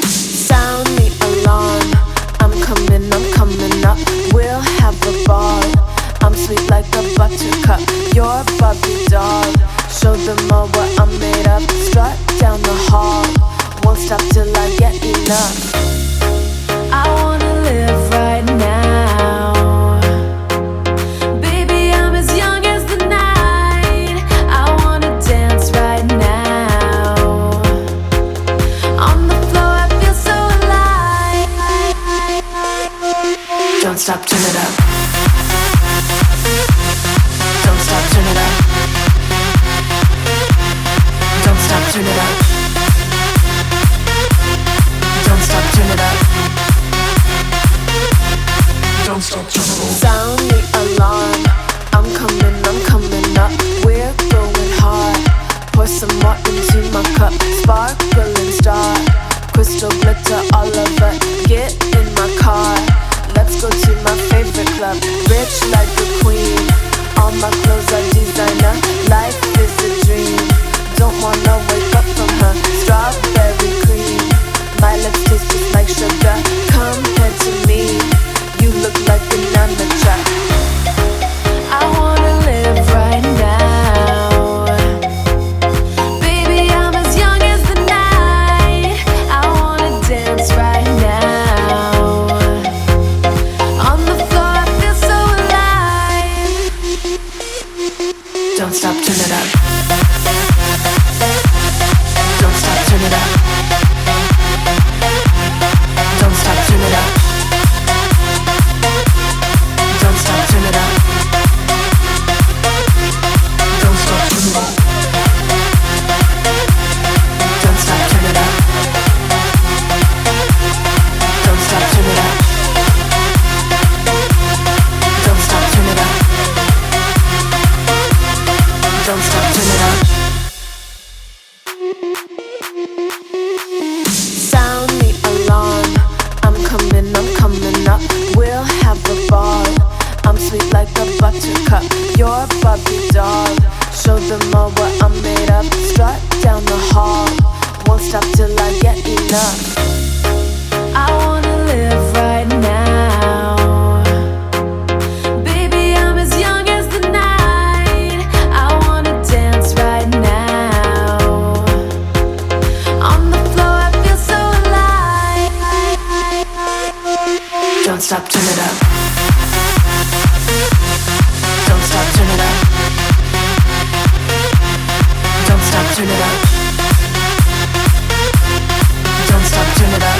Sound the alarm, I'm coming up. We'll have a ball. I'm sweet like a buttercup. You're a Barbie doll. Show them all what I'm made of. Strut down the hall. Won't stop till I get enough. I wanna live right now. Baby, I'm as young as the night. I wanna dance right now. On the floor, I feel so alive. Don't stop, turn it up. Don't stop, turn it up. Don't stop, turn it up. Don't stop, turn it up. Don't stop, turn it up. Sound the alarm. I'm coming up. We're going hard. Pour some more into my cup. Sparkling star. Crystal glitter all over. Get in my car. Let's go to my favorite club. Rich like a queen. All my clothes are designer. Life is a dream. Don't wanna wake up from her. Strawberry cream. My lips taste just like sugar. Compared to me, you look like an amateur. I wanna live right now. Baby, I'm as young as the night. I wanna dance right now. On the floor, I feel so alive. Don't stop, turn it up. Don't stop, turn it up. Don't stop, turn it up. Don't stop, turn it up. Don't stop, turn it up. Don't stop, turn it up. Don't stop, turn it up. Don't stop, turn it up. Don't stop, turn it up. Sound the alarm. I'm coming up. We'll have a ball. I'm sweet like a buttercup. You're a Barbie doll. Show them all what I'm made of. Strut down the hall. Won't stop till I get enough. I wanna live right now. Baby, I'm as young as the night. I wanna dance right now. On the floor, I feel so alive. Don't stop, turn it up. Don't stop, turn it up. Don't stop, turn it up. Don't stop, turn it up.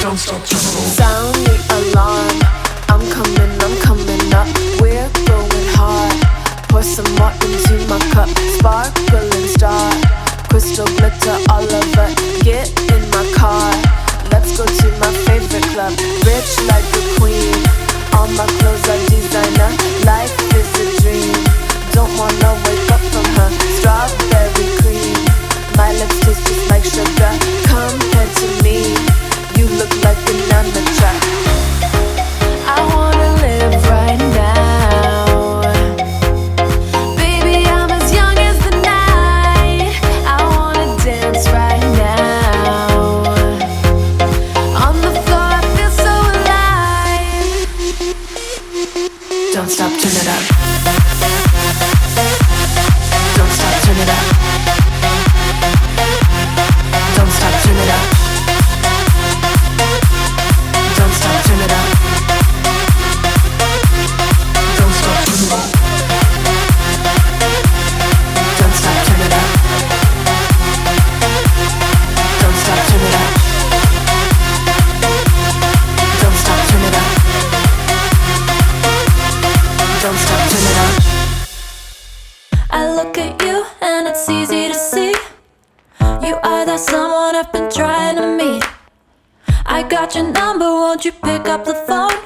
Don't stop, turn it up. Sound the alarm. I'm coming up. We're going hard. Pour some more into my cup. Sparkling star. Crystal glitter all over. Get in my car. Let's go to my favorite club. Rich like a queen. All my clothes are designer. Life is a dream. Don't wanna wake up from her. Strawberry cream. My lips taste just like sugar. Compared to me, you look like an amateur. I wanna live right now. Baby, I'm as young as the night. I wanna dance right now. On the floor, I feel so alive. Don't stop, turn it up. Don't stop, turn it up. Don't stop, turn it up. Don't stop, turn it up. Don't stop, turn it up. Don't stop, turn it up. Don't stop, turn it up. Don't stop, turn it up. Don't stop, turn it up. I look at you and it's easy to see. You are that someone I've been trying to meet. I got your number, won't you pick up the phone?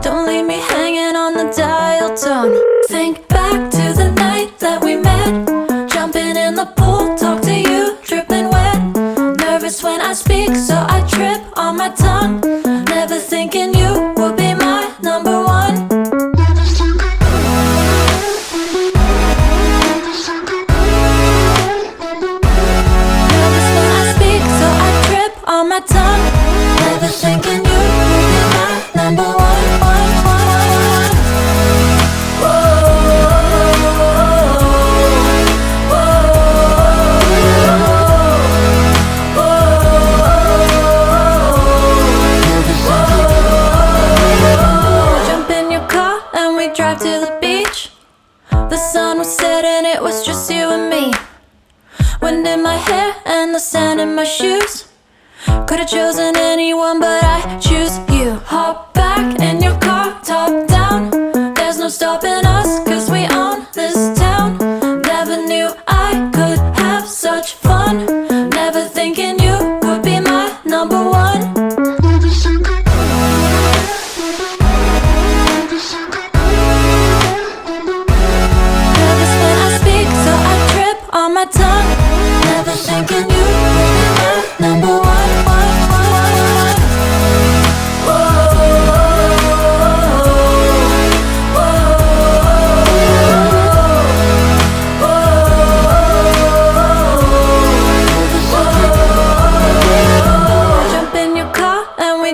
Don't leave me hanging on the dial tone. Think back to the night that we met. Jumping in the pool, talk to you, dripping wet. Nervous when I speak, so I trip on my tongue. Never thinking you would be my number one. Wind in my hair and the sand in my shoes. Could've chosen anyone, but I choose you. Hop back in your car, top down. There's no stopping us, 'cause we own this town. Never knew I could have such fun. Never thinking you would be my number one. Nervous when I speak, so I trip on my tongue. Never thinking you would be my number one.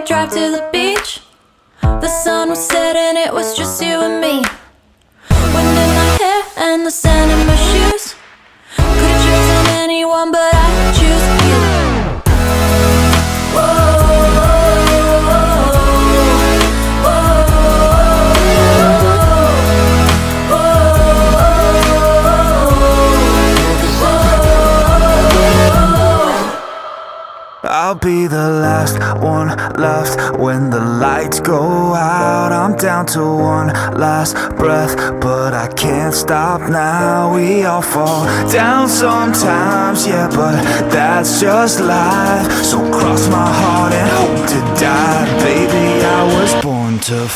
Drive to the beach. The sun was setting, it was just you and me. Wind in my hair and the sand in my shoes. Could've chosen anyone, but I choose you. I'll be the last one left when the lights go out. I'm down to one last breath, but I can't stop now. We all fall down sometimes, yeah, but that's just life. So cross my heart and hope to die. Baby, I was born to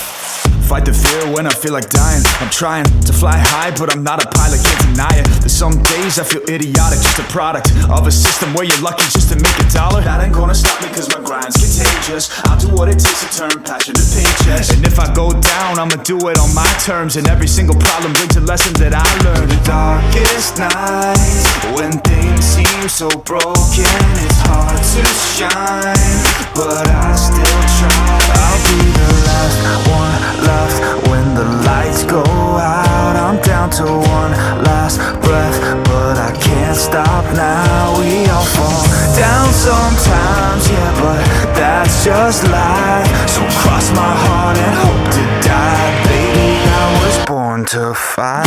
fight the fear when I feel like dying. I'm trying to fly high, but I'm not a pilot, can't deny it. There's some days I feel idiotic, just a product of a system where you're lucky just to make $1. That ain't gonna stop me, cause my grind's contagious. I'll do what it takes to turn passion to paychecks. And if I go down, I'ma do it on my terms. And every single problem brings a lesson that I learned. The darkest nights, when things seem so broken, it's hard to shine, but I still try. I'll be the last one left when the lights go out. I'm down to one last breath, but I can't stop now. We all fall down sometimes, yeah, but that's just life. So cross my heart and hope to die. Baby, I was born to fight.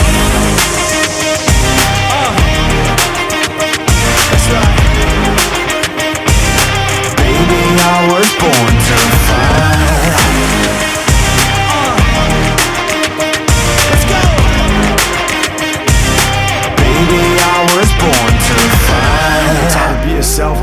That's right. Baby, I was born to fight.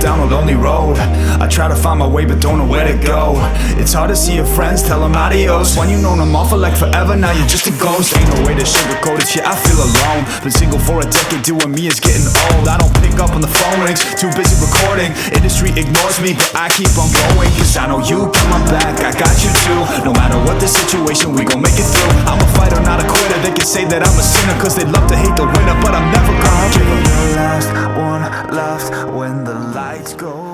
Down a lonely road, I try to find my way but don't know where to go. It's hard to see your friends, tell them adios. When you known them all for like forever, now you're just a ghost. Ain't no way to sugarcoat it, yeah, I feel alone. Been single for a decade, doing me is getting old. I don't pick up when the phone rings, too busy recording. Industry ignores me, but I keep on going, cause I know you got my back, I got you too. No matter what the situation, we gon' make it through. I'm a fighter, not a quitter. They can say that I'm a sinner, cause they love to hate the winner, but I'm never gonna give up. The last one left when the lights go